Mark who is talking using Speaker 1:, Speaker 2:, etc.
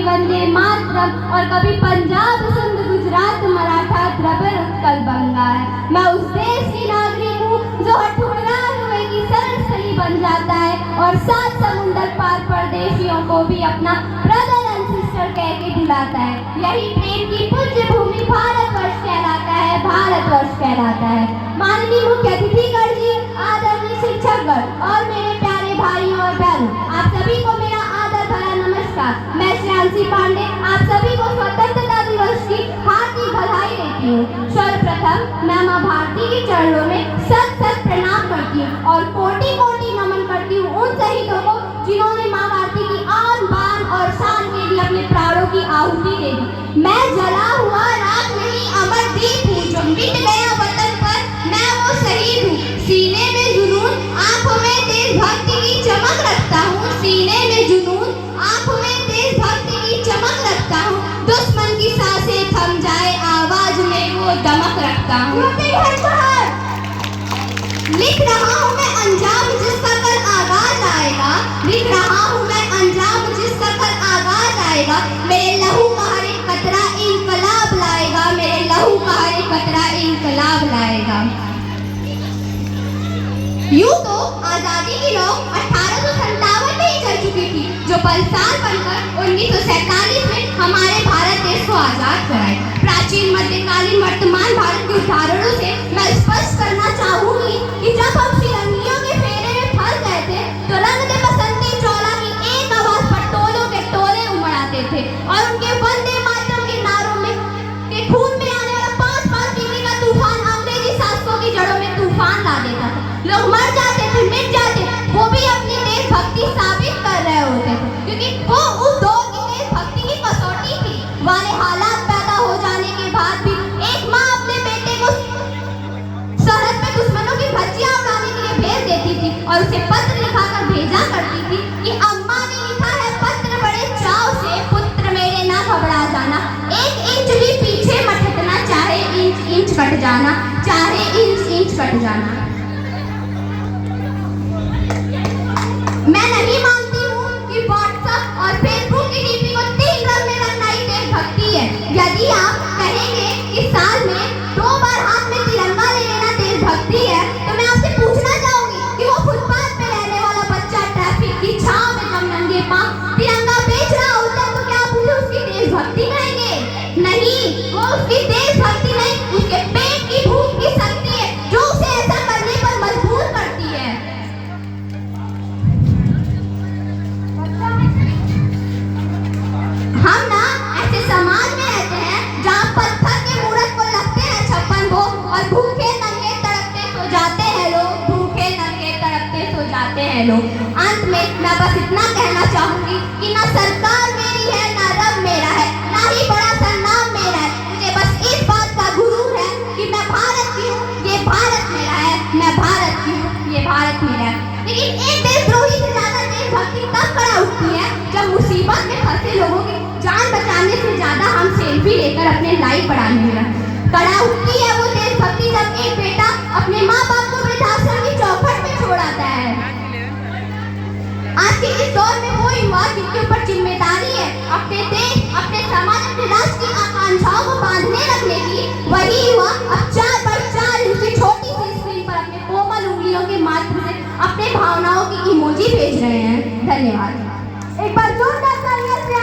Speaker 1: वंदे मातरम, और कभी पंजाब सिंध गुजरात मराठा द्रविड़ उत्कल बंगाल। मैं उस देश की नागरिक हूँ जो हर ठुकराए हुए की सरल स्थली बन जाता है और 7 समुंदर पार परदेशियों को भी अपना ब्रदर एंड सिस्टर कह के बुलाता है। यही प्रेम की पूज्य भूमि भारतवर्ष कहलाता है, भारतवर्ष कहलाता है। माननीय मुख्य अतिथिगण जी, आदरणीय शिक्षकगण और मेरे प्यारे भाइयों और बहनों, आप सभी को मेरा आदर भरा नमस्कार। मैं श्रेयांशी पांडे आप सभी को स्वतंत्रता दिवस की हार्दिक बधाई देती हूँ। सर्वप्रथम मैं माँ भारती के चरणों में सत सत प्रणाम करती हूँ और कोटि कोटि नमन करती हूँ उन शहीदों को जिन्होंने माँ भारती की आन बान और शान के लिए अपने प्राणों की आहुति दे दी। मैं जला हुआ राख नहीं, अमर दीप हूँ जो मिट गया वतन पर, मैं वो शहीद हूँ। सीने में जुनून, आंखों में देशभक्ति की चमक रखता हूँ। सीने में जुनून, आंखों में देशभक्ति की चमक रखता हूँ। दुश्मन की सांसें थम जाए, आवाज में वो दमक रखता हूँ। लिख रहा हूँ मैं अंजाम जिसका कल आगाज आएगा, लिख रहा हूँ मैं अंजाम जिसका कल आगाज आएगा। मेरे लहू का हर एक कतरा इंकलाब लाएगा, मेरे लहू का हर एक कतरा इंकलाब लाएगा। यूं तो आजादी की लौ 1857 में ही चल चुकी थी, जो पलसार बनकर 1947 में हमारे भारत देश को आजाद कराए। प्राचीन, मध्यकालीन, वर्तमान भारत के उदाहरणों से मैं स्पष्ट करना चाहूंगी कि जब हम फिरंगियों के फेरे में फंस गए थे तो रंग दे बसंती चौला की एक आवाज पर टोलों के टोले उमड़ाते थे और उनके वंदे मातरम के नारों में के खून में आने वाला 5-5 डिग्री का तूफान अंग्रेजी शासकों की जड़ों में तूफान ला देता था। लोग मर जाते थे, मिट जाते, वो भी अपनी देशभक्ति साबित कर रहे होते थे, क्योंकि वो उस दौर की देशभक्ति की कसौटी थी। वाले हालात पैदा हो जाने के बाद भी एक माँ अपने बेटे को सरहद पे दुश्मनों की भज्जियां उड़ाने के लिए भेज देती थी और उसे पत्र लिखाकर भेजा करती थी कि अम्मा ने लिखा है पत्र बड़े चाव से, पुत्र मेरे ना घबरा जाना, 1 इंच भी पीछे मत हटना, चाहे इंच इंच कट जाना, चाहे इंच इंच कट जाना। मैं नहीं मानती हूँ कि व्हाट्सएप और फेसबुक की डीपी को 3 रंग में रंगना ही देशभक्ति है। यदि आप कहेंगे कि साल में 2 बार हाथ में तिरंगा ले लेना देशभक्ति है, तो मैं आपसे पूछना चाहूंगी कि वो फुटपाथ पे रहने वाला बच्चा ट्रैफिक की छांव में जब नंगे पांव तिरंगा बेच रहा होता है तो क्या आप उसे उसकी देशभक्ति कहेंगे? नहीं, वो उसकी देशभक्ति नहीं, उसके पेट की भूख की शक्ति है जो उसे ऐसा करने पर मजबूर करती है। हम ना ऐसे समाज में रहते हैं जहाँ पत्थर के मूरत को लगते हैं 56 भोग और भूखे नंगे तड़पते सो जाते हैं लोग, भूखे नंगे तड़पते सो जाते हैं लोग। अंत में मैं बस इतना कहना चाहूंगी कि ना सरकार मेरी है, ना रब मेरा है, ना ही बड़ा सा नाम मेरा है। मुझे बस इस बात का गुरूर है कि मैं भारत की हूँ, ये भारत मेरा है, मैं भारत की हूँ, ये भारत मेरा है। लेकिन एक देशद्रोही से ज्यादा देशभक्ति तब खड़ा उठती है जब मुसीबत में फंसे लोगों की जान बचाने से ज्यादा हम सेल्फी लेकर अपने लाइक बढ़ाने में खड़ा उठती है। वो देशभक्ति जब एक बेटा अपने माँ बाप को वृद्धाश्रम की चौखट में छोड़ आता है। आज के इस दौर में वो युवा जिनके ऊपर जिम्मेदारी है अपने देश, अपने समाज, अपने राष्ट्र की आकांक्षाओं को बांधने रखने की, वही युवा अब 4x4 इंच की छोटी सी स्क्रीन पर अपने कोमल उंगलियों के माध्यम से अपने भावनाओं की इमोजी भेज रहे हैं। धन्यवाद। एक बार जोरदार तालियां से